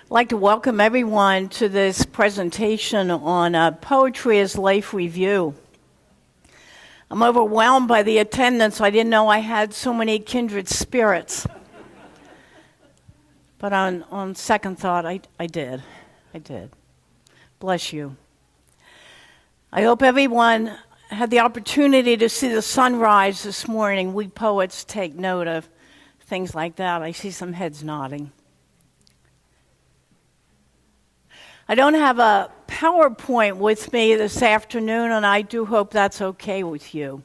I'd like to welcome everyone to this presentation on Poetry as Life Review. I'm overwhelmed by the attendance. I didn't know I had so many kindred spirits. But on second thought, I did. Bless you. I hope everyone had the opportunity to see the sunrise this morning. We poets take note of things like that. I see some heads nodding. I don't have a PowerPoint with me this afternoon, and I do hope that's okay with you.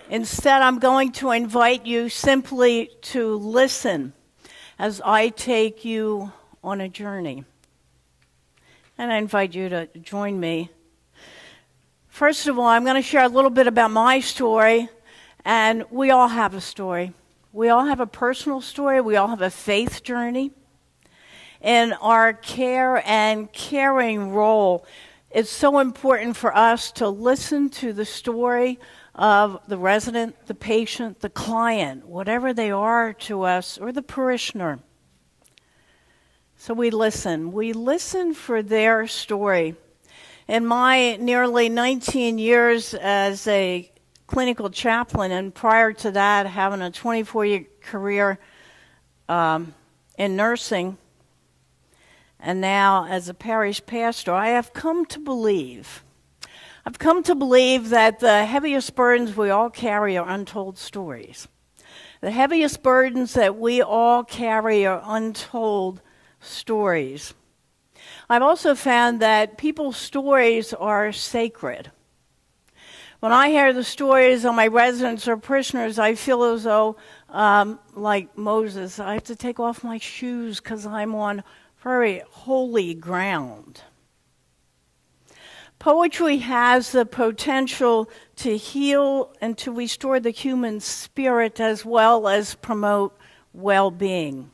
Instead, I'm going to invite you simply to listen as I take you on a journey. And I invite you to join me. First of all, I'm going to share a little bit about my story, and we all have a story. We all have a personal story. We all have a faith journey. In our care and caring role, it's so important for us to listen to the story of the resident, the patient, the client, whatever they are to us, or the parishioner. So we listen. We listen for their story. In my nearly 19 years as a clinical chaplain, and prior to that, having a 24-year career in nursing, and now as a parish pastor, I have come to believe that the heaviest burdens we all carry are untold stories. The heaviest burdens that we all carry are untold stories. I've also found that people's stories are sacred. When I hear the stories of my residents or parishioners, I feel as though, like Moses, I have to take off my shoes because I'm on very holy ground. Poetry has the potential to heal and to restore the human spirit as well as promote well-being.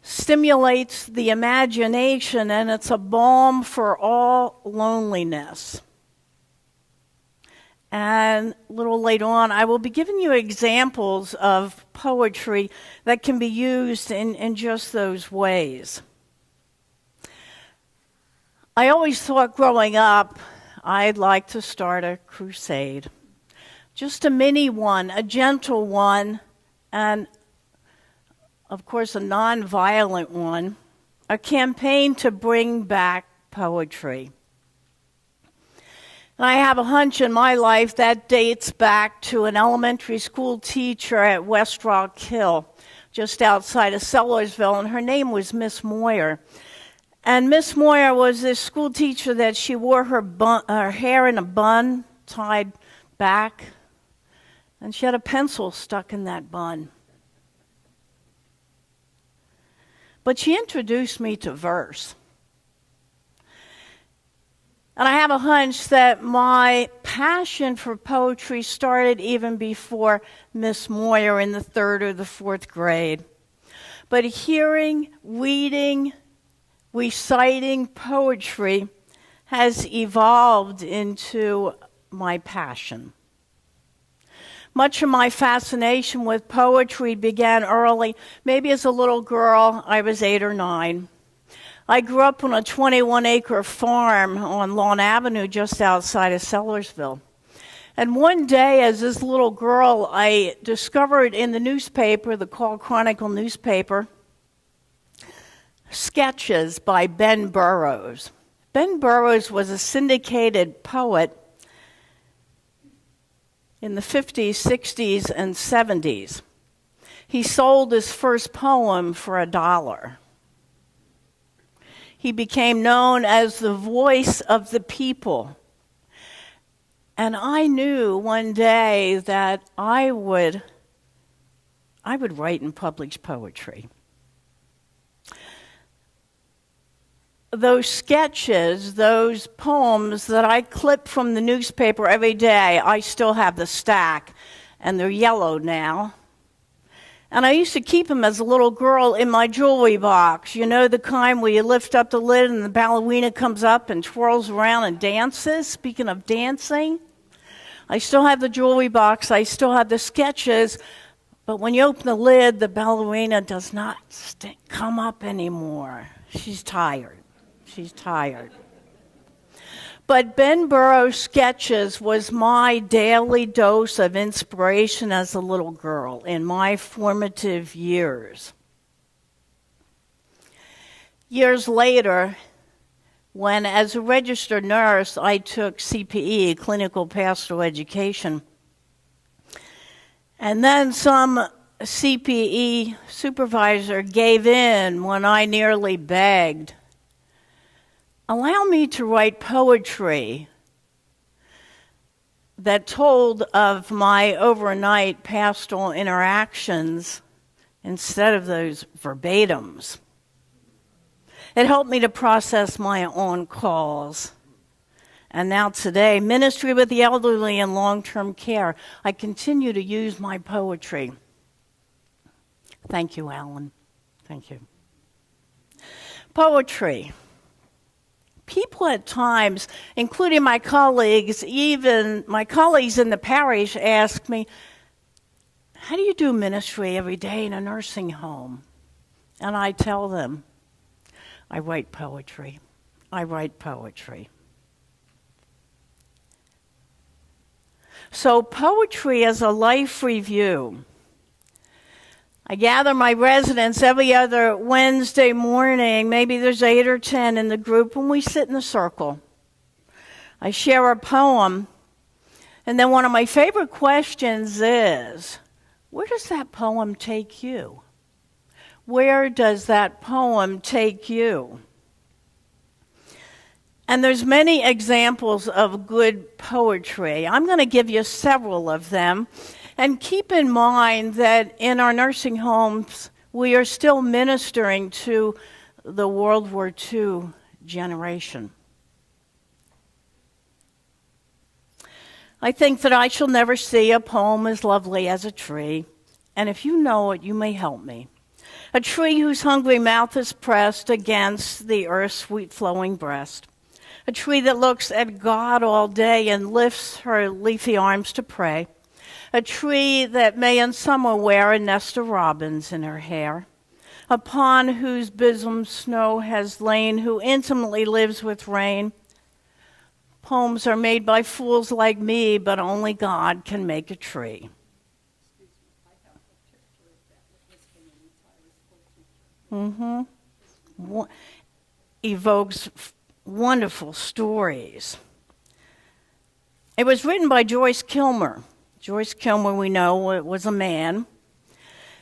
Stimulates the imagination, and it's a balm for all loneliness. And a little later on, I will be giving you examples of poetry that can be used in just those ways. I always thought growing up I'd like to start a crusade. Just a mini one, a gentle one, and of course a non-violent one, a campaign to bring back poetry. And I have a hunch in my life that dates back to an elementary school teacher at West Rock Hill, just outside of Sellersville, and her name was Miss Moyer. And Miss Moyer was this school teacher that she wore her hair in a bun, tied back, and she had a pencil stuck in that bun. But she introduced me to verse. And I have a hunch that my passion for poetry started even before Miss Moyer in the 3rd or the 4th grade. But hearing, reading, reciting poetry has evolved into my passion. Much of my fascination with poetry began early. Maybe as a little girl, I was 8 or 9. I grew up on a 21-acre farm on Lawn Avenue just outside of Sellersville. And one day, as this little girl, I discovered in the newspaper, the Call Chronicle newspaper, sketches by Ben Burroughs. Ben Burroughs was a syndicated poet in the 50s, 60s, and 70s. He sold his first poem for $1. He became known as the voice of the people. And I knew one day that I would write and publish poetry. Those sketches, those poems that I clipped from the newspaper every day, I still have the stack, and they're yellow now. And I used to keep them as a little girl in my jewelry box. You know, the kind where you lift up the lid and the ballerina comes up and twirls around and dances. Speaking of dancing, I still have the jewelry box. I still have the sketches. But when you open the lid, the ballerina does not come up anymore. She's tired. She's tired. But Ben Burroughs' sketches was my daily dose of inspiration as a little girl in my formative years. Years later, when as a registered nurse I took CPE, Clinical Pastoral Education, and then some CPE supervisor gave in when I nearly begged, allow me to write poetry that told of my overnight pastoral interactions instead of those verbatims. It helped me to process my own calls. And now today, ministry with the elderly and long-term care, I continue to use my poetry. Thank you, Alan. Thank you. Poetry. People at times, including my colleagues, even my colleagues in the parish, ask me, how do you do ministry every day in a nursing home? And I tell them, I write poetry. I write poetry. So poetry as a life review. I gather my residents every other Wednesday morning, maybe there's 8 or 10 in the group, and we sit in a circle. I share a poem, and then one of my favorite questions is, where does that poem take you? Where does that poem take you? And there's many examples of good poetry. I'm going to give you several of them. And keep in mind that in our nursing homes, we are still ministering to the World War II generation. I think that I shall never see a poem as lovely as a tree. And if you know it, you may help me. A tree whose hungry mouth is pressed against the earth's sweet flowing breast. A tree that looks at God all day and lifts her leafy arms to pray. A tree that may in summer wear a nest of robins in her hair. Upon whose bosom snow has lain, who intimately lives with rain. Poems are made by fools like me, but only God can make a tree. Evokes wonderful stories. It was written by Joyce Kilmer. Joyce Kilmer, we know, was a man.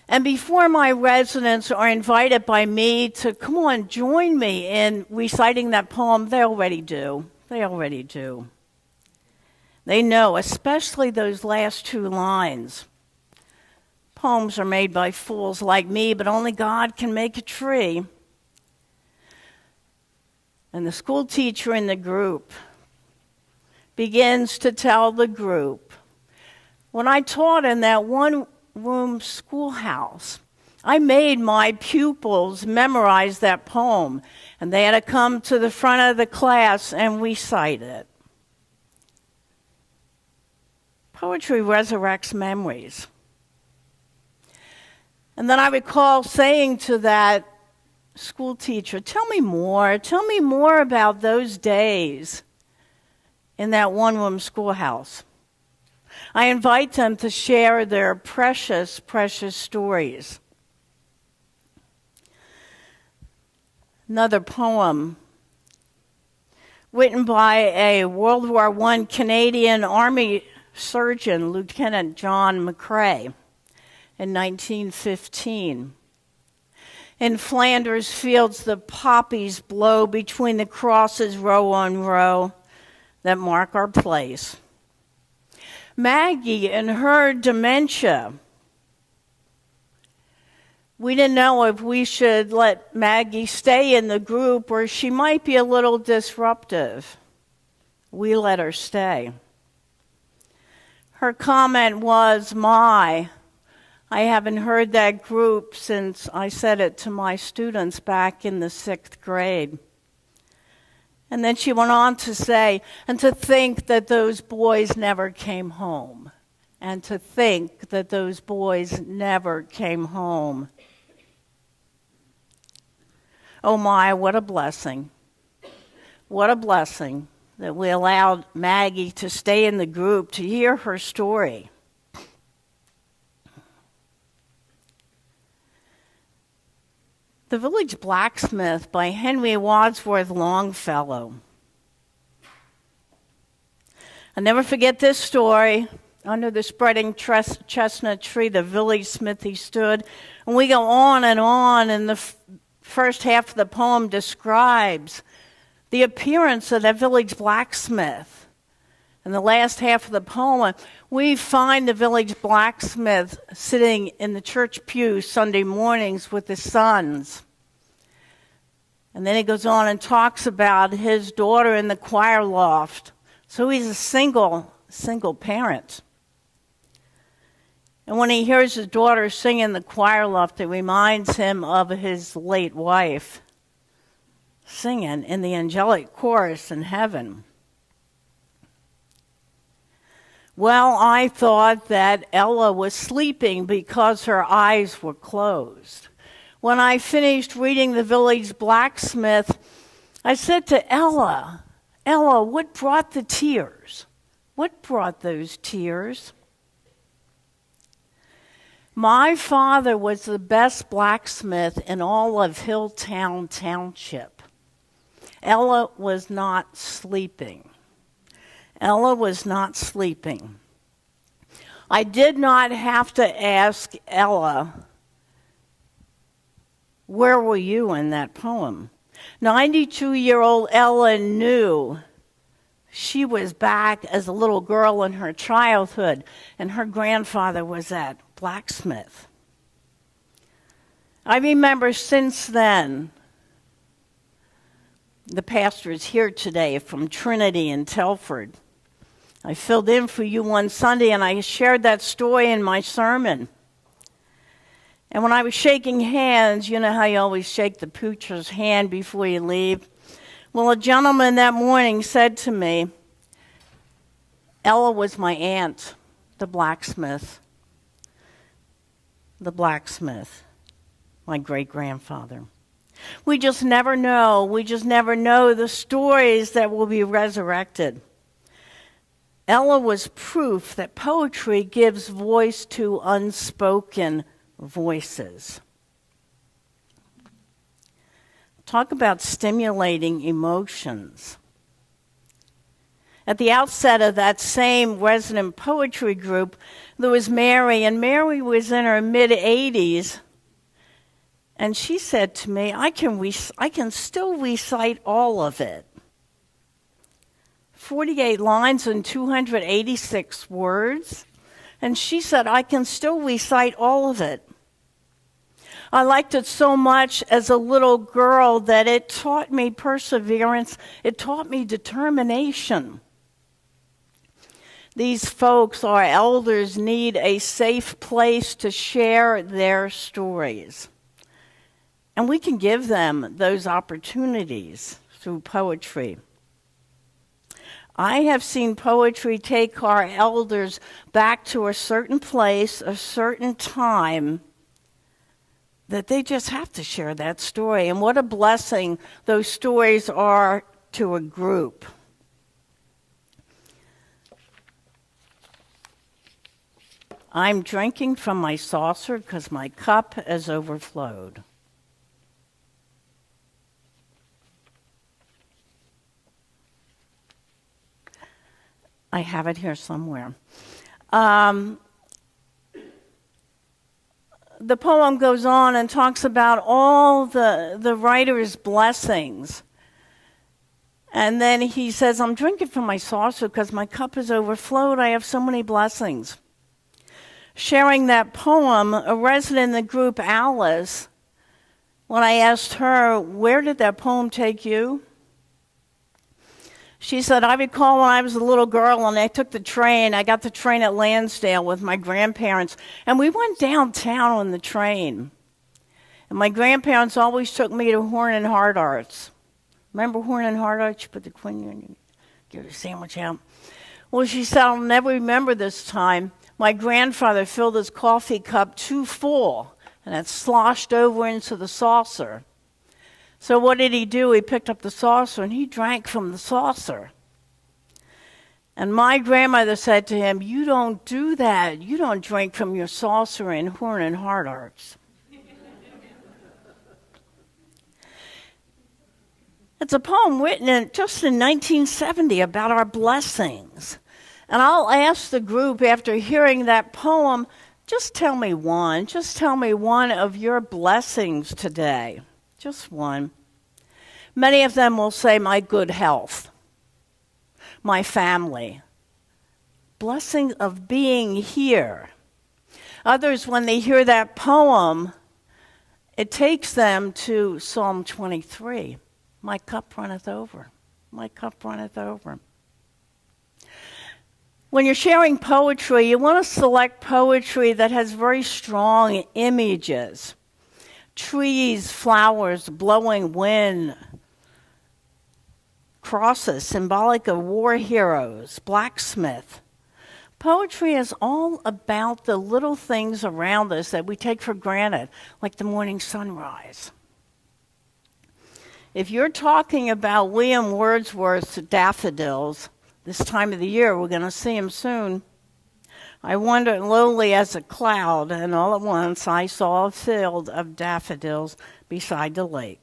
And before my residents are invited by me to come on, join me in reciting that poem, they already do. They already do. They know, especially those last 2 lines. Poems are made by fools like me, but only God can make a tree. And the school teacher in the group begins to tell the group, when I taught in that one-room schoolhouse, I made my pupils memorize that poem, and they had to come to the front of the class and recite it. Poetry resurrects memories. And then I recall saying to that school teacher, tell me more about those days in that one-room schoolhouse. I invite them to share their precious, precious stories. Another poem written by a World War I Canadian Army surgeon, Lieutenant John McCrae, in 1915. In Flanders fields, the poppies blow between the crosses row on row that mark our place. Maggie and her dementia. We didn't know if we should let Maggie stay in the group or she might be a little disruptive. We let her stay. Her comment was, I haven't heard that group since I said it to my students back in the 6th grade. And then she went on to say, and to think that those boys never came home. and to think that those boys never came home. Oh my, what a blessing. What a blessing that we allowed Maggie to stay in the group to hear her story. The Village Blacksmith by Henry Wadsworth Longfellow. I'll never forget this story. Under the spreading chestnut tree, the village smithy stood. And we go on, and the first half of the poem describes the appearance of that village blacksmith. In the last half of the poem, we find the village blacksmith sitting in the church pew Sunday mornings with his sons. And then he goes on and talks about his daughter in the choir loft. So he's a single parent. And when he hears his daughter sing in the choir loft, it reminds him of his late wife singing in the angelic chorus in heaven. Well, I thought that Ella was sleeping because her eyes were closed. When I finished reading The Village Blacksmith, I said to Ella, what brought the tears? What brought those tears? My father was the best blacksmith in all of Hilltown Township. Ella was not sleeping. Ella was not sleeping. I did not have to ask Ella, where were you in that poem? 92-year-old Ella knew she was back as a little girl in her childhood, and her grandfather was that blacksmith. I remember since then, the pastor is here today from Trinity in Telford. I filled in for you one Sunday, and I shared that story in my sermon. And when I was shaking hands, you know how you always shake the preacher's hand before you leave? Well, a gentleman that morning said to me, Ella was my aunt, the blacksmith. The blacksmith, my great-grandfather. We just never know. We just never know the stories that will be resurrected. Ella was proof that poetry gives voice to unspoken voices. Talk about stimulating emotions. At the outset of that same resident poetry group, there was Mary, and Mary was in her mid-80s, and she said to me, I can still recite all of it. 48 lines and 286 words, and she said, I can still recite all of it. I liked it so much as a little girl that it taught me perseverance, it taught me determination. These folks, our elders, need a safe place to share their stories. And we can give them those opportunities through poetry. I have seen poetry take our elders back to a certain place, a certain time, that they just have to share that story. And what a blessing those stories are to a group. I'm drinking from my saucer because my cup has overflowed. I have it here somewhere. The poem goes on and talks about all the writer's blessings. And then he says, I'm drinking from my saucer because my cup is overflowed. I have so many blessings. Sharing that poem, a resident in the group, Alice, when I asked her, where did that poem take you? She said, I recall when I was a little girl and I took the train. I got the train at Lansdale with my grandparents, and we went downtown on the train. And my grandparents always took me to Horn and Hard Arts. Remember Horn and Hard Arts? You put the queen in, you get a sandwich out. Well, she said, I'll never remember this time. My grandfather filled his coffee cup too full, and it sloshed over into the saucer. So what did he do? He picked up the saucer, and he drank from the saucer. And my grandmother said to him, "You don't do that. You don't drink from your saucer in Horn and Hardart." It's a poem written just in 1970 about our blessings. And I'll ask the group after hearing that poem, just tell me one of your blessings today. Just one. Many of them will say, my good health, my family, blessing of being here. Others, when they hear that poem, it takes them to Psalm 23. My cup runneth over. My cup runneth over. When you're sharing poetry, you want to select poetry that has very strong images. Trees, flowers, blowing wind, crosses, symbolic of war heroes, blacksmith. Poetry is all about the little things around us that we take for granted, like the morning sunrise. If you're talking about William Wordsworth's daffodils, this time of the year, we're going to see them soon. I wandered lowly as a cloud, and all at once I saw a field of daffodils beside the lake.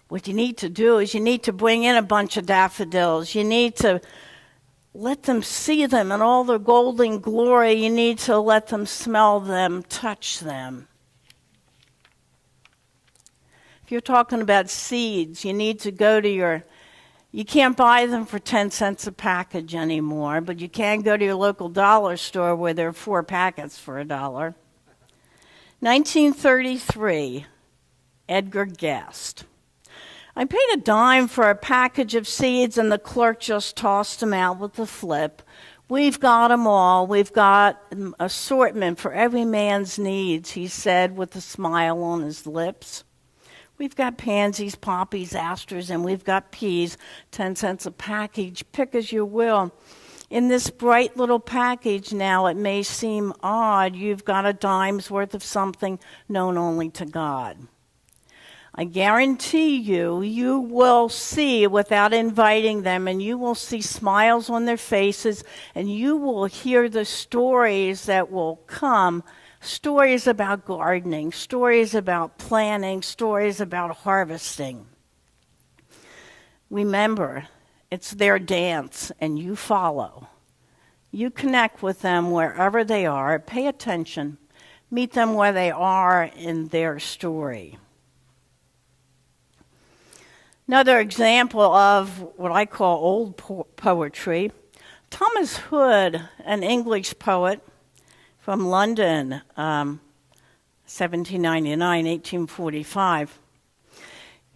What you need to do is you need to bring in a bunch of daffodils. You need to let them see them in all their golden glory. You need to let them smell them, touch them. If you're talking about seeds, you need to go to you can't buy them for 10 cents a package anymore, but you can go to your local dollar store where there are 4 packets for $1. 1933, Edgar Guest. I paid a dime for a package of seeds, and the clerk just tossed them out with a flip. We've got them all. We've got an assortment for every man's needs, he said with a smile on his lips. We've got pansies, poppies, asters, and we've got peas, 10 cents a package. Pick as you will. In this bright little package now, it may seem odd, you've got a dime's worth of something known only to God. I guarantee you will see without inviting them, and you will see smiles on their faces, and you will hear the stories that will come. Stories about gardening, stories about planting, stories about harvesting. Remember, it's their dance, and you follow. You connect with them wherever they are. Pay attention. Meet them where they are in their story. Another example of what I call old poetry. Thomas Hood, an English poet, from London, 1799, 1845.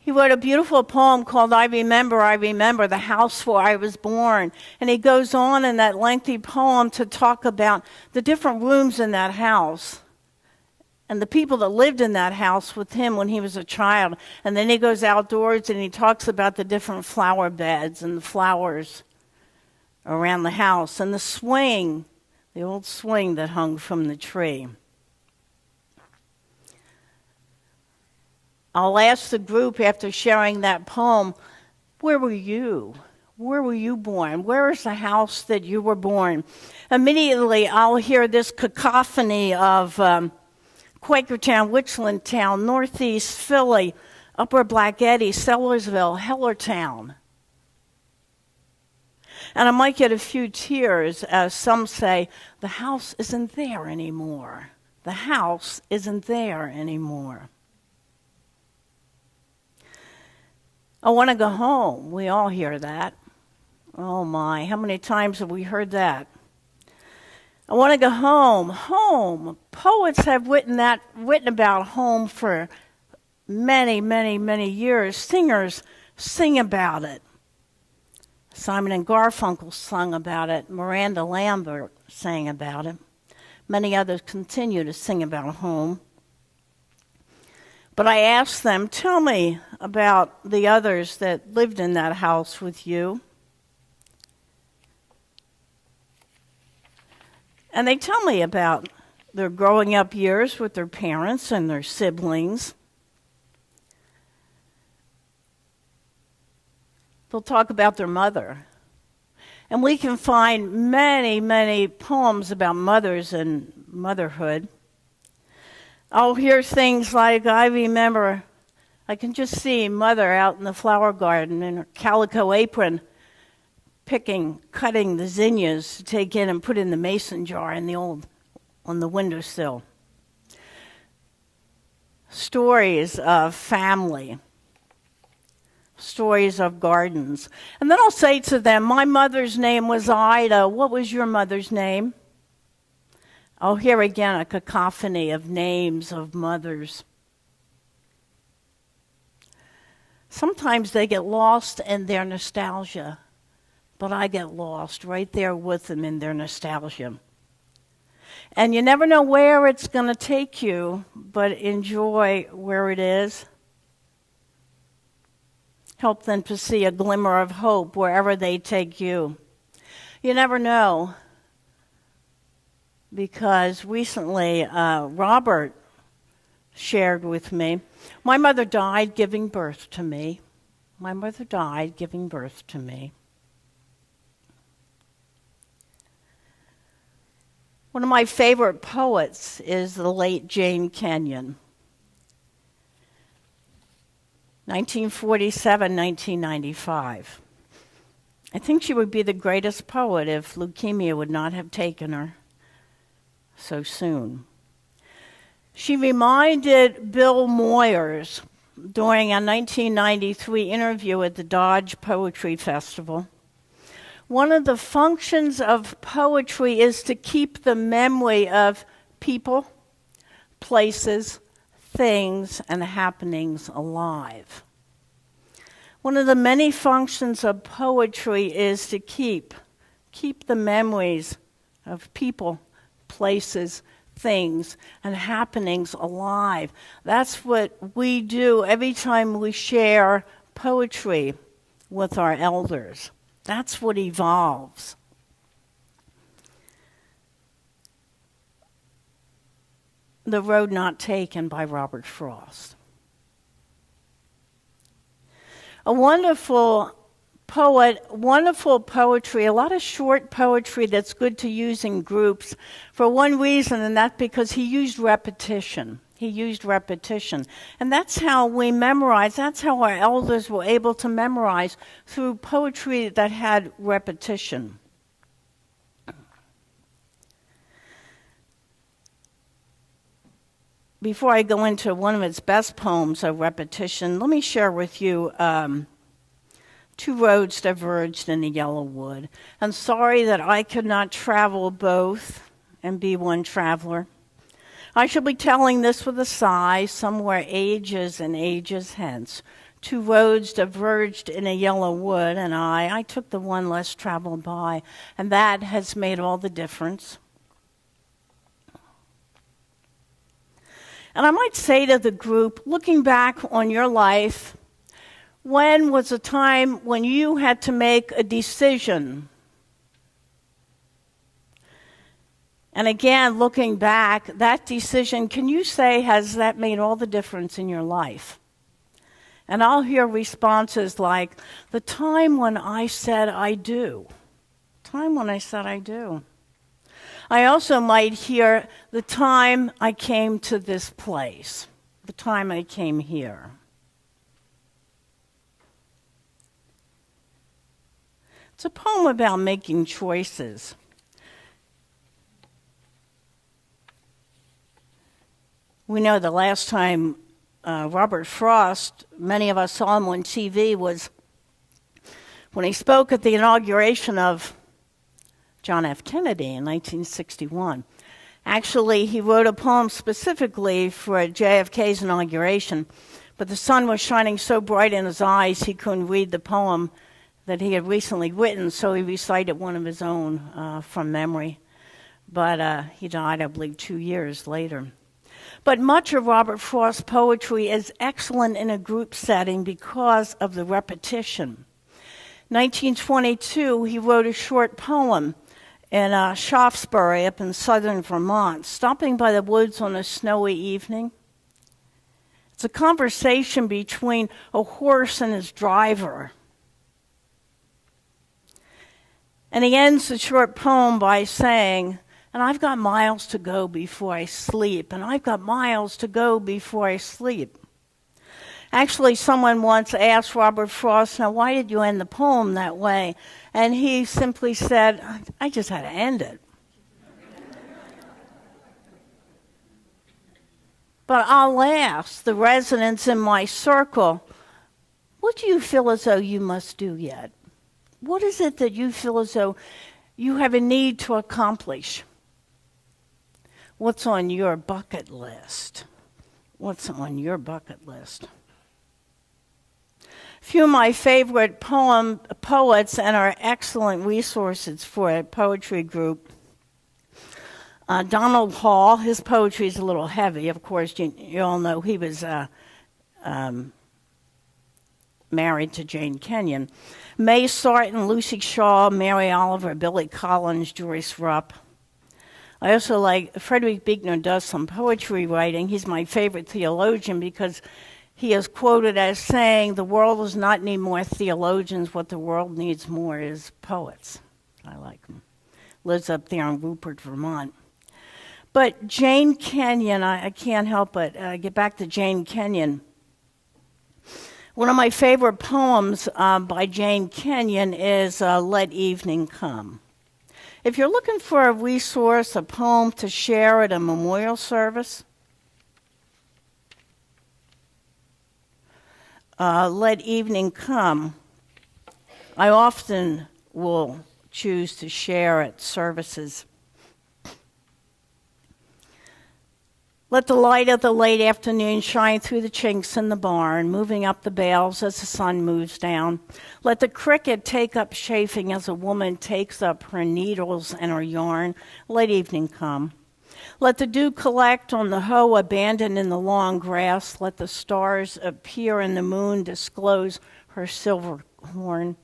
He wrote a beautiful poem called I Remember, the House Where I Was Born. And he goes on in that lengthy poem to talk about the different rooms in that house and the people that lived in that house with him when he was a child. And then he goes outdoors and he talks about the different flower beds and the flowers around the house and the swing, the old swing that hung from the tree. I'll ask the group after sharing that poem, where were you? Where were you born? Where is the house that you were born? Immediately, I'll hear this cacophony of Quakertown, Richlandtown, Northeast Philly, Upper Black Eddy, Sellersville, Hellertown. And I might get a few tears as some say, the house isn't there anymore. The house isn't there anymore. I want to go home. We all hear that. Oh my, how many times have we heard that? I want to go home. Home. Poets have written about home for many, many, many years. Singers sing about it. Simon and Garfunkel sung about it. Miranda Lambert sang about it. Many others continue to sing about home. But I asked them, tell me about the others that lived in that house with you. And they tell me about their growing up years with their parents and their siblings. They'll talk about their mother. And we can find many, many poems about mothers and motherhood. I'll hear things like, I remember, I can just see Mother out in the flower garden in her calico apron, cutting the zinnias to take in and put in the mason jar on the windowsill. Stories of family. Stories of gardens. And then I'll say to them, my mother's name was Ida. What was your mother's name? I'll hear again a cacophony of names of mothers. Sometimes they get lost in their nostalgia, but I get lost right there with them in their nostalgia. And you never know where it's going to take you, but enjoy where it is. Help them to see a glimmer of hope wherever they take you. You never know, because recently Robert shared with me, my mother died giving birth to me. My mother died giving birth to me. One of my favorite poets is the late Jane Kenyon. 1947, 1995. I think she would be the greatest poet if leukemia would not have taken her so soon. She reminded Bill Moyers during a 1993 interview at the Dodge Poetry Festival, one of the functions of poetry is to keep the memory of people, places, things, and happenings alive. One of the many functions of poetry is to keep the memories of people, places, things, and happenings alive. That's what we do every time we share poetry with our elders. That's what evolves. The Road Not Taken by Robert Frost. A wonderful poet, wonderful poetry, a lot of short poetry that's good to use in groups for one reason, and that's because he used repetition. He used repetition. And that's how we memorize. That's how our elders were able to memorize, through poetry that had repetition. Before I go into one of its best poems of repetition, let me share with you Two roads diverged in the yellow wood. I'm sorry that I could not travel both and be one traveler. I shall be telling this with a sigh, somewhere ages and ages hence. Two roads diverged in a yellow wood, and I took the one less traveled by, and that has made all the difference. And I might say to the group, looking back on your life, when was a time when you had to make a decision? And again, looking back, that decision, can you say, has that made all the difference in your life? And I'll hear responses like, the time when I said I do. Time when I said I do. I also might hear the time I came to this place, the time I came here. It's a poem about making choices. We know the last time Robert Frost, many of us saw him on TV, was when he spoke at the inauguration of John F. Kennedy in 1961. Actually, he wrote a poem specifically for JFK's inauguration, but the sun was shining so bright in his eyes he couldn't read the poem that he had recently written, so he recited one of his own from memory. But he died, I believe, 2 years later. But much of Robert Frost's poetry is excellent in a group setting because of the repetition. 1922, he wrote a short poem in Shaftesbury up in southern Vermont, stopping by the woods on a snowy evening. It's a conversation between a horse and his driver. And he ends the short poem by saying, and I've got miles to go before I sleep, and I've got miles to go before I sleep. Actually, someone once asked Robert Frost, now why did you end the poem that way? And he simply said, I just had to end it. But I'll ask the residents in my circle, what do you feel as though you must do yet? What is it that you feel as though you have a need to accomplish? What's on your bucket list? What's on your bucket list? A few of my favorite poets and are excellent resources for a poetry group. Donald Hall, his poetry is a little heavy. Of course, you all know he was married to Jane Kenyon. May Sarton, Lucy Shaw, Mary Oliver, Billy Collins, Joyce Rupp. I also like Frederick Buechner does some poetry writing. He's my favorite theologian because he is quoted as saying, the world does not need more theologians. What the world needs more is poets. I like him. Lives up there in Rupert, Vermont. But Jane Kenyon, I can't help but get back to Jane Kenyon. One of my favorite poems by Jane Kenyon is Let Evening Come. If you're looking for a resource, a poem to share at a memorial service, Let Evening Come, I often will choose to share at services. Let the light of the late afternoon shine through the chinks in the barn, moving up the bales as the sun moves down. Let the cricket take up chafing as a woman takes up her needles and her yarn. Let evening come. Let the dew collect on the hoe abandoned in the long grass. Let the stars appear and the moon disclose her silver horn.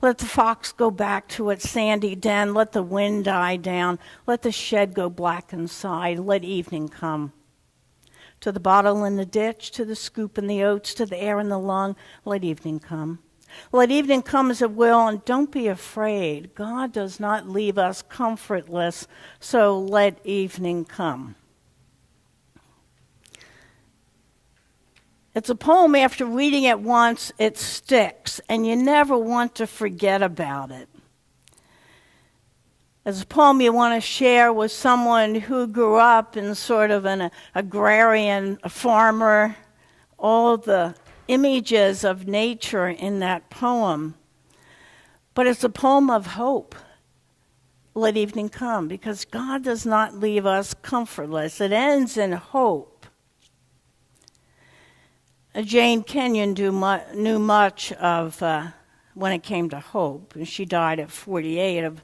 Let the fox go back to its sandy den. Let the wind die down. Let the shed go black inside. Let evening come. To the bottle in the ditch, to the scoop in the oats, to the air in the lung, let evening come. Let evening come as it will, and don't be afraid. God does not leave us comfortless, so let evening come. It's a poem, after reading it once, it sticks, and you never want to forget about it. It's a poem you want to share with someone who grew up in sort of an agrarian farmer. All the images of nature in that poem. But it's a poem of hope. Let evening come, because God does not leave us comfortless. It ends in hope. Jane Kenyon knew much of when it came to hope. She died at 48 of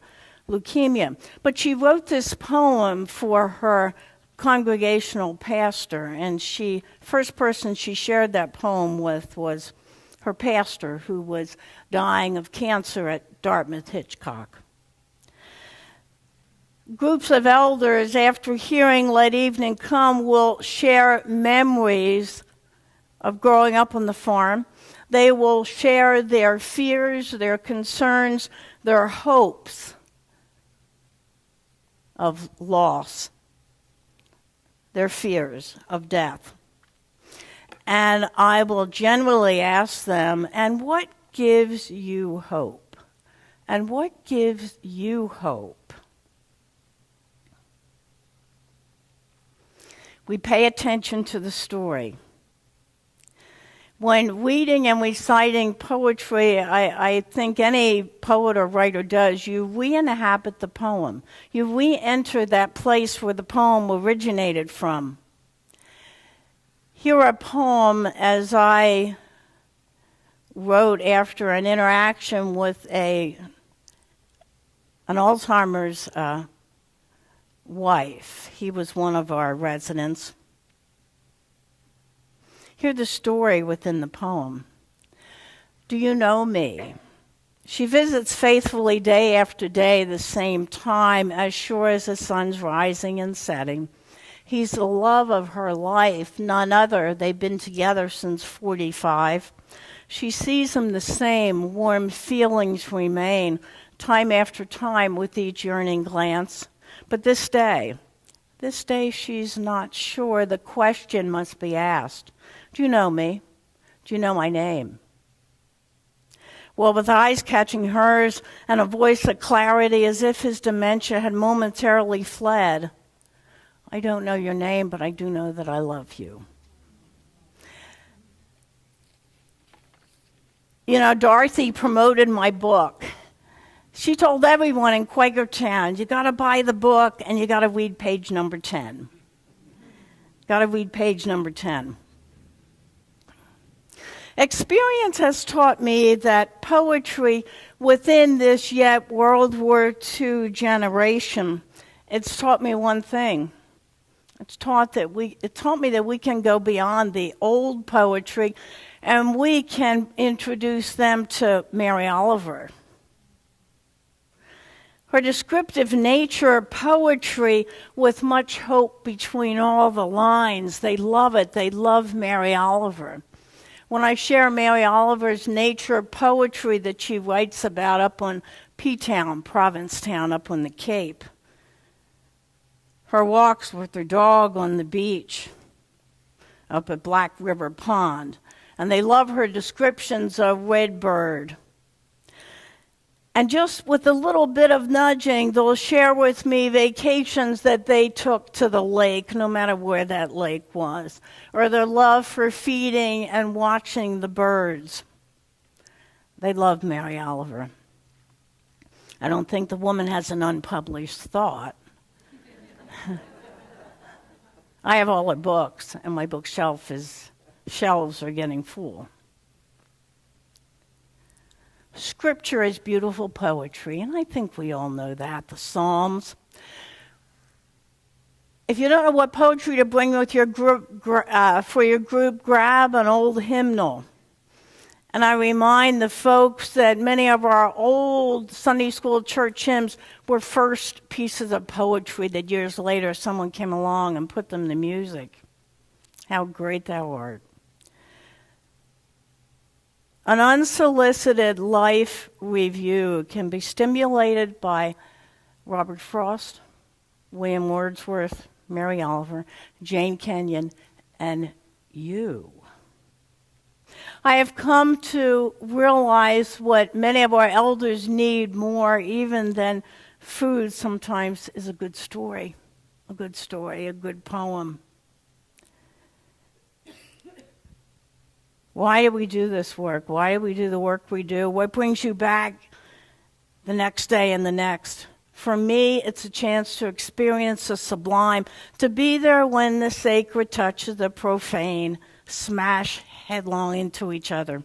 leukemia. But she wrote this poem for her congregational pastor, and first person she shared that poem with was her pastor, who was dying of cancer at Dartmouth Hitchcock. Groups of elders, after hearing Let Evening Come, will share memories of growing up on the farm. They will share their fears, their concerns, their hopes of loss, their fears of death. And I will generally ask them, and what gives you hope? And what gives you hope? We pay attention to the story. When reading and reciting poetry, I think any poet or writer does, you re-inhabit the poem. You re-enter that place where the poem originated from. Here a poem as I wrote after an interaction with an Alzheimer's wife. He was one of our residents. Hear the story within the poem. Do you know me? She visits faithfully day after day, the same time, as sure as the sun's rising and setting. He's the love of her life, none other. They've been together since 45. She sees him the same, warm feelings remain, time after time with each yearning glance. But this day she's not sure. The question must be asked. Do you know me? Do you know my name? Well, with eyes catching hers and a voice of clarity as if his dementia had momentarily fled. I don't know your name, but I do know that I love you. You know, Dorothy promoted my book. She told everyone in Quakertown, you got to buy the book and you got to read page number 10. Got to read page number 10. Experience has taught me that poetry within this yet World War II generation, it's taught me one thing. It taught me that we can go beyond the old poetry and we can introduce them to Mary Oliver. Her descriptive nature, poetry with much hope between all the lines. They love it. They love Mary Oliver. When I share Mary Oliver's nature poetry that she writes about up on P-Town, Provincetown, up on the Cape. Her walks with her dog on the beach, up at Black River Pond. And they love her descriptions of Redbird. And just with a little bit of nudging, they'll share with me vacations that they took to the lake, no matter where that lake was, or their love for feeding and watching the birds. They love Mary Oliver. I don't think the woman has an unpublished thought. I have all her books, and my shelves are getting full. Scripture is beautiful poetry, and I think we all know that. The Psalms. If you don't know what poetry to bring with your group, for your group, grab an old hymnal. And I remind the folks that many of our old Sunday school church hymns were first pieces of poetry that years later someone came along and put them to music. How great thou art. An unsolicited life review can be stimulated by Robert Frost, William Wordsworth, Mary Oliver, Jane Kenyon, and you. I have come to realize what many of our elders need more even than food sometimes is a good story, a good poem. Why do we do this work? Why do we do the work we do? What brings you back the next day and the next? For me, it's a chance to experience the sublime, to be there when the sacred touches the profane, smash headlong into each other.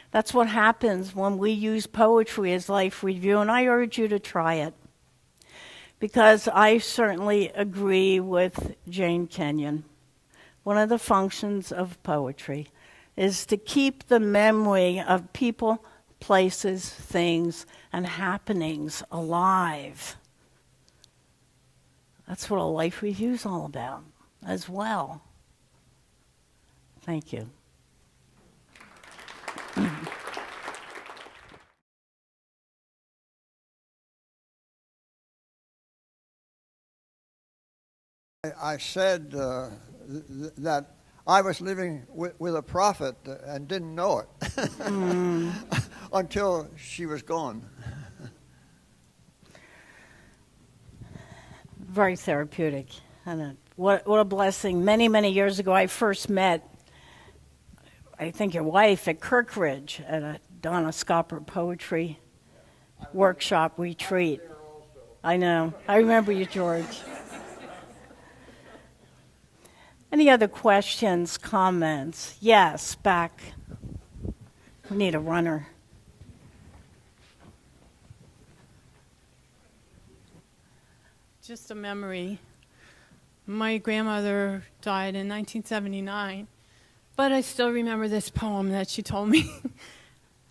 That's what happens when we use poetry as life review, and I urge you to try it. Because I certainly agree with Jane Kenyon. One of the functions of poetry is to keep the memory of people, places, things, and happenings alive. That's what a life review is all about as well. Thank you. I said that I was living with a prophet and didn't know it until she was gone. Very therapeutic. And what a blessing. Many, many years ago, I first met, I think, your wife at Kirkridge at a Donna Scopper poetry workshop retreat. I know. I remember you, George. Any other questions, comments? Yes, back. We need a runner. Just a memory. My grandmother died in 1979, but I still remember this poem that she told me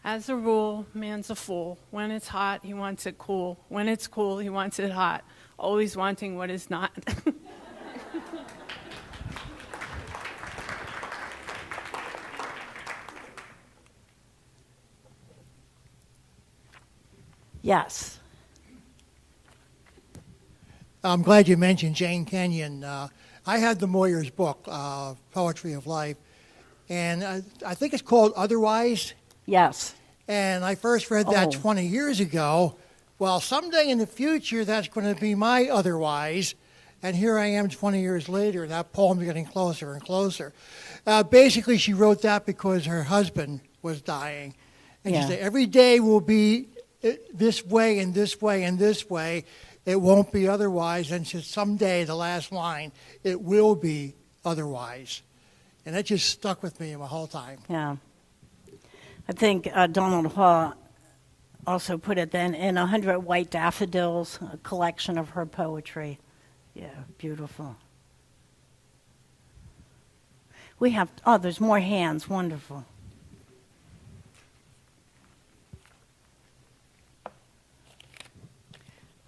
As a rule, man's a fool. When it's hot, he wants it cool. When it's cool, he wants it hot. Always wanting what is not. Yes. I'm glad you mentioned Jane Kenyon. I had the Moyer's book, Poetry of Life, and I think it's called Otherwise. Yes. And I first read that Oh. 20 years ago. Well, someday in the future, that's going to be my Otherwise. And here I am 20 years later, and that poem's getting closer and closer. Basically, she wrote that because her husband was dying. And Yeah. she said, every day will be this way and this way and this way. It won't be otherwise. And she said, someday, the last line, it will be otherwise. And that just stuck with me my whole time. Yeah. I think Donald Hall also put it then in 100 White Daffodils, a collection of her poetry. Yeah, beautiful. We have, there's more hands, wonderful.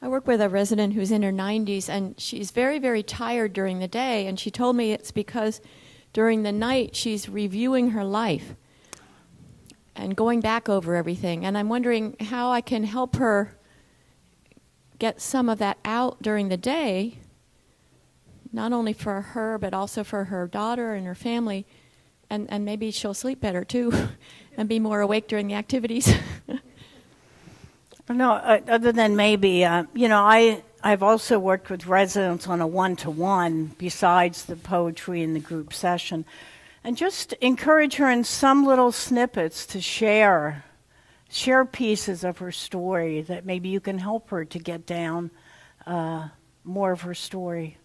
I work with a resident who's in her 90s, and she's very, very tired during the day, and she told me it's because during the night she's reviewing her life and going back over everything. And I'm wondering how I can help her get some of that out during the day, not only for her, but also for her daughter and her family, and maybe she'll sleep better, too, and be more awake during the activities. No, other than maybe, I've also worked with residents on a one-to-one besides the poetry in the group session. And just encourage her in some little snippets to share pieces of her story that maybe you can help her to get down more of her story.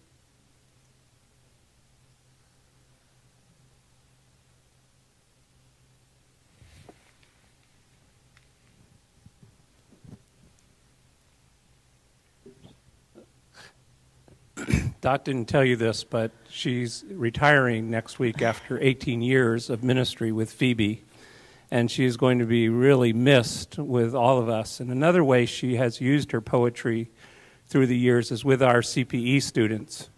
Dot didn't tell you this, but she's retiring next week after 18 years of ministry with Phoebe, and she's going to be really missed with all of us. And another way she has used her poetry through the years is with our CPE students.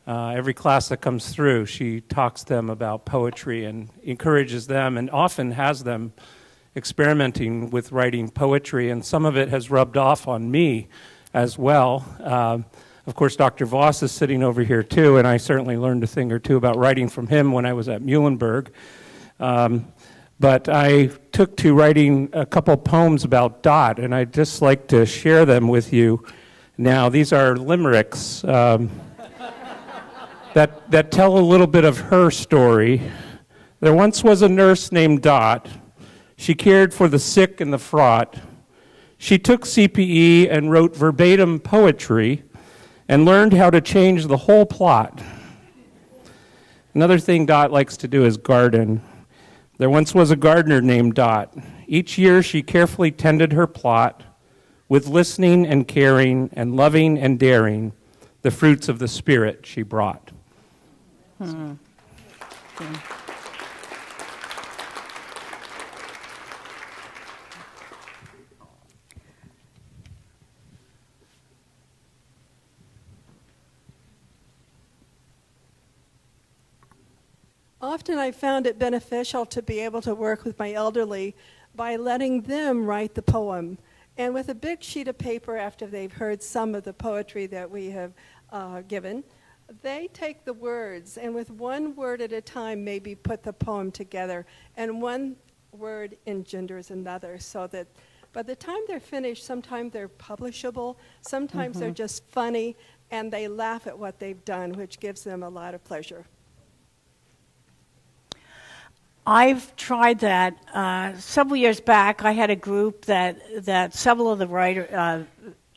Every class that comes through, she talks to them about poetry and encourages them and often has them experimenting with writing poetry, and some of it has rubbed off on me as well. Of course, Dr. Voss is sitting over here, too, and I certainly learned a thing or two about writing from him when I was at Muhlenberg. But I took to writing a couple poems about Dot, and I'd just like to share them with you now. These are limericks that tell a little bit of her story. There once was a nurse named Dot. She cared for the sick and the fraught. She took CPE and wrote verbatim poetry and learned how to change the whole plot. Another thing Dot likes to do is garden. There once was a gardener named Dot. Each year she carefully tended her plot with listening and caring and loving and daring. The fruits of the Spirit she brought. Often I found it beneficial to be able to work with my elderly by letting them write the poem. And with a big sheet of paper, after they've heard some of the poetry that we have given, they take the words and with one word at a time maybe put the poem together, and one word engenders another, so that by the time they're finished, sometimes they're publishable, sometimes they're just funny, and they laugh at what they've done, which gives them a lot of pleasure. I've tried that. Several years back, I had a group that several of the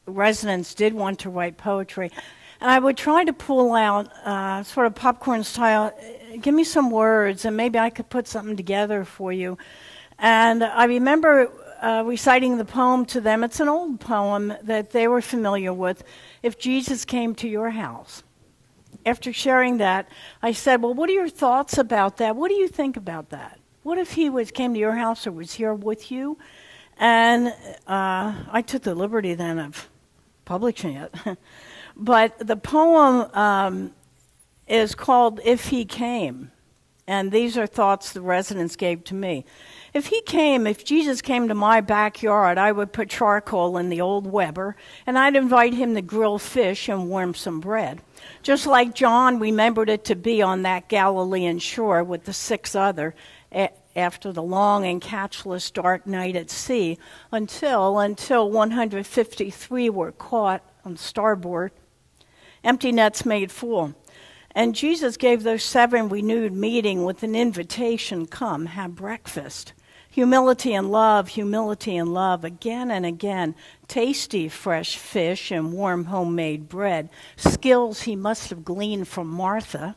residents did want to write poetry. And I would try to pull out sort of popcorn style, give me some words, and maybe I could put something together for you. And I remember reciting the poem to them. It's an old poem that they were familiar with, If Jesus Came to Your House. After sharing that, I said, well, what are your thoughts about that? What do you think about that? what if he came to your house or was here with you? And I took the liberty then of publishing it. But the poem is called If He Came. And these are thoughts the residents gave to me. If Jesus came to my backyard, I would put charcoal in the old Weber, and I'd invite him to grill fish and warm some bread. Just like John remembered it to be on that Galilean shore with the 6 other after the long and catchless dark night at sea, until 153 were caught on starboard, empty nets made full. And Jesus gave those 7 renewed meeting with an invitation, come, have breakfast. Humility and love, again and again. Tasty fresh fish and warm homemade bread. Skills he must have gleaned from Martha.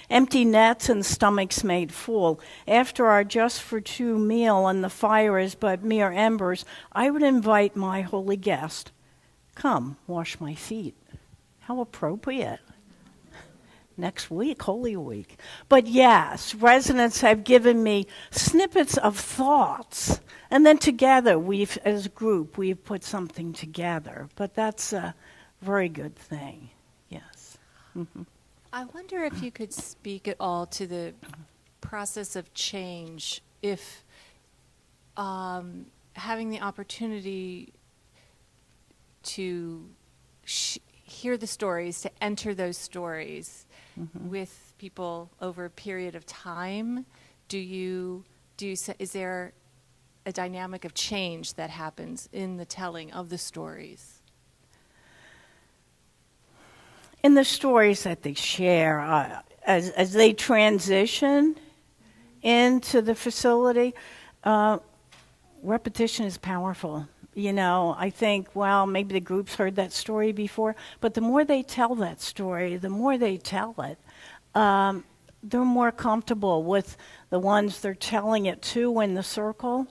Empty nets and stomachs made full. After our just for 2 meal and the fire is but mere embers, I would invite my holy guest. Come, wash my feet. How appropriate. Next week, Holy Week. But yes, residents have given me snippets of thoughts. And then together, as a group, we've put something together. But that's a very good thing, yes. Mm-hmm. I wonder if you could speak at all to the process of change, if having the opportunity to hear the stories, to enter those stories with people over a period of time, is there a dynamic of change that happens in the telling of the stories? In the stories that they share, as they transition into the facility, repetition is powerful. You know, I think, well, maybe the group's heard that story before, but the more they tell that story, the more they tell it, they're more comfortable with the ones they're telling it to in the circle.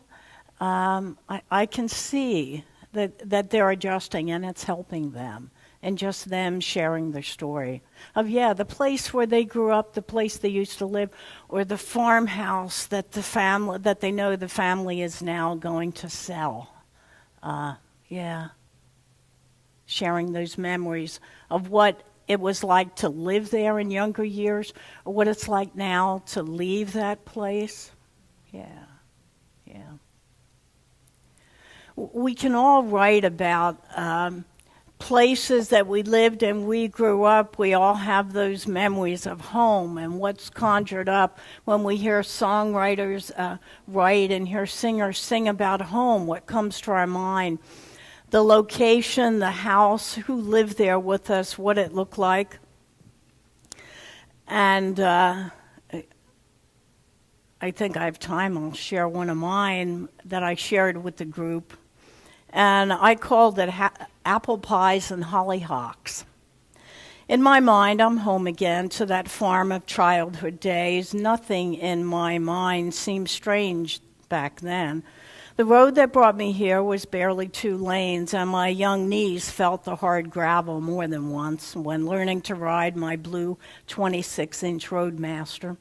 I can see that they're adjusting, and it's helping them, and just them sharing their story of, the place where they grew up, the place they used to live, or the farmhouse that they know the family is now going to sell. Sharing those memories of what it was like to live there in younger years, or what it's like now to leave that place. We can all write about places that we lived and we grew up. We all have those memories of home and what's conjured up when we hear songwriters write and hear singers sing about home, what comes to our mind. The location, the house, who lived there with us, what it looked like. And I think I have time. I'll share one of mine that I shared with the group. And I called it Apple Pies and Hollyhocks. In my mind, I'm home again to that farm of childhood days. Nothing in my mind seemed strange back then. The road that brought me here was barely 2 lanes, and my young knees felt the hard gravel more than once when learning to ride my blue 26-inch Roadmaster.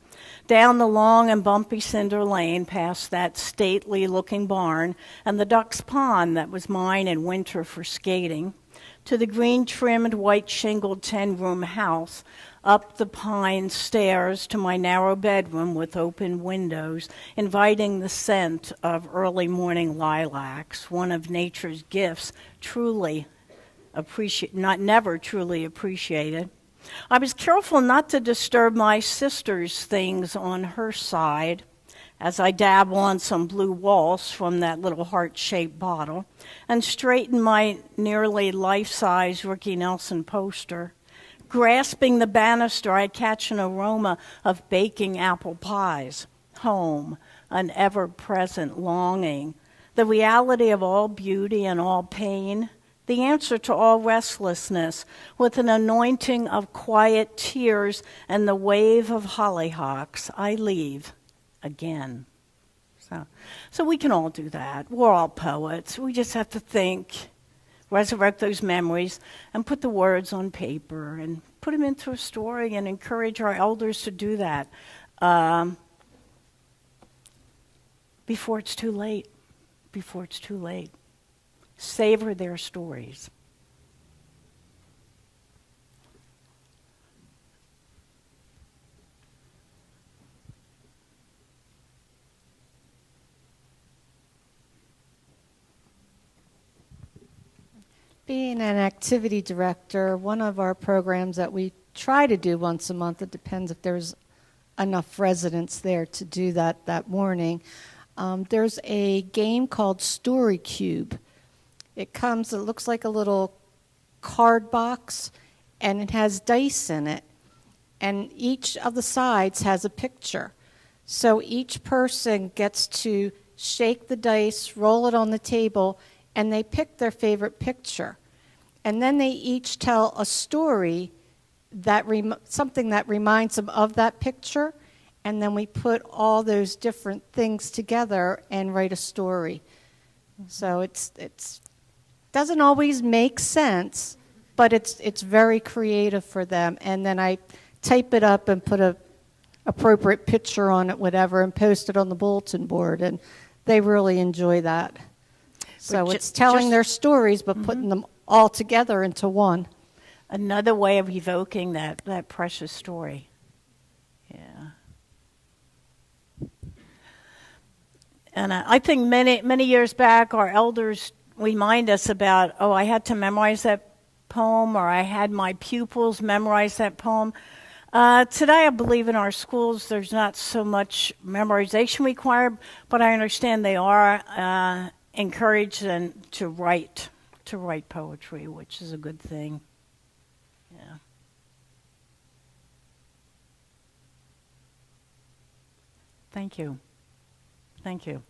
Down the long and bumpy cinder lane past that stately-looking barn and the duck's pond that was mine in winter for skating, to the green-trimmed, white-shingled 10-room house, up the pine stairs to my narrow bedroom with open windows, inviting the scent of early morning lilacs, one of nature's gifts never truly appreciated. I was careful not to disturb my sister's things on her side as I dab on some blue waltz from that little heart-shaped bottle and straighten my nearly life-size Ricky Nelson poster. Grasping the banister, I catch an aroma of baking apple pies. Home, an ever-present longing. The reality of all beauty and all pain. The answer to all restlessness, with an anointing of quiet tears and the wave of hollyhocks. I leave again. So we can all do that. We're all poets. We just have to think, resurrect those memories, and put the words on paper and put them into a story and encourage our elders to do that. before it's too late. Before it's too late. Savor their stories. Being an activity director, one of our programs that we try to do once a month, it depends if there's enough residents there to do that morning, there's a game called Story Cube. It looks like a little card box, and it has dice in it, and each of the sides has a picture. So each person gets to shake the dice, roll it on the table, and they pick their favorite picture. And then they each tell a story, something that reminds them of that picture, and then we put all those different things together and write a story. So it doesn't always make sense, but it's very creative for them. And then I type it up and put a appropriate picture on it, whatever, and post it on the bulletin board, and they really enjoy that. So it's telling their stories, but putting them all together into one. Another way of evoking that precious story. Yeah. And I think many years back, our elders remind us about, I had to memorize that poem, or I had my pupils memorize that poem. Today, I believe in our schools, there's not so much memorization required, but I understand they are encouraged to write poetry, which is a good thing. Yeah. Thank you. Thank you.